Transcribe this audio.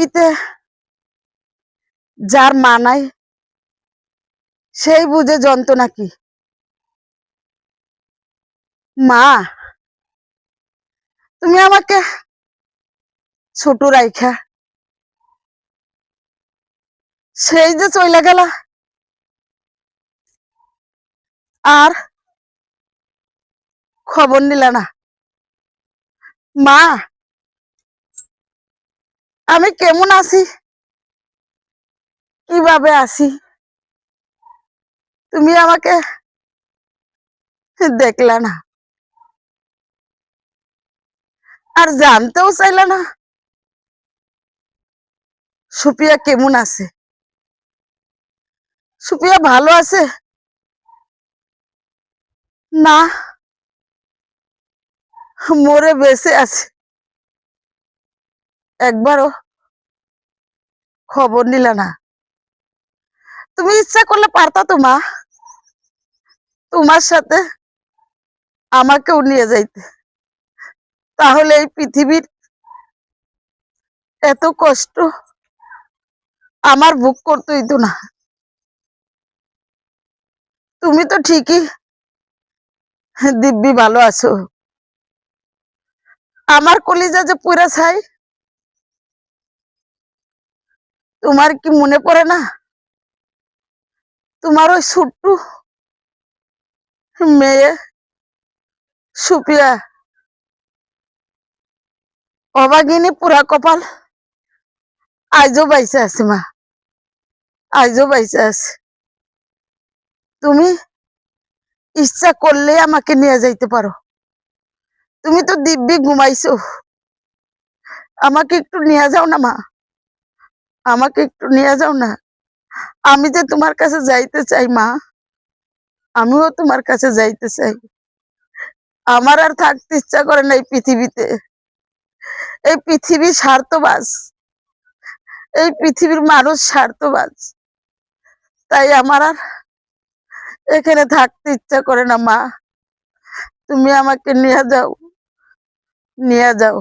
পৃথিবীতে যার মা নাই সেই বুঝে যন্ত্রণা কি। মা, তুমি আমাকে ছোট রাইখা সেই যে চইলা গেলা, আর খবর নিলা না। মা, আমি কেমন আছি, কিভাবে আছি, তুমি আমাকে দেখলা না, আর জানতেও চাইলা না সুপিয়া কেমন আছে। সুপিয়া ভালো আছে না মরে বেঁচে আছে, একবারও খবর নিলা না। তুমি ইচ্ছা করলে পারতা তো মা, তোমার সাথে আমাকেও নিয়ে যাইতে, তাহলে এই পৃথিবীর এত কষ্ট আমার ভোগ করতে হইতো না। তুমি তো ঠিকই দিব্যি ভালো আছো, আমার কলিজা যে পুরা ছাই, তোমার কি মনে পড়ে না তোমার ওই ছোট্ট মেয়ে সুপিয়া, অভাগিনী পুরা কপাল, আজও বাইসে আছে মা, আজও বাইসে আছে। তুমি ইচ্ছা করলে আমাকে নিয়ে যাইতে পারো, তুমি তো দিব্যি ঘুমাইছো, আমাকে একটু নিয়ে যাও না মা, আমাকে একটু নিয়ে যাও না। আমি যে তোমার কাছে যাইতে চাই মা, আমিও তোমার কাছে যাইতে চাই। আমার আর থাকতে ইচ্ছা করে না এই পৃথিবীতে। এই পৃথিবী স্বার্থবাজ, এই পৃথিবীর মানুষ স্বার্থবাজ, তাই আমার আর এখানে থাকতে ইচ্ছা করে না মা। তুমি আমাকে নিয়ে যাও, নিয়ে যাও।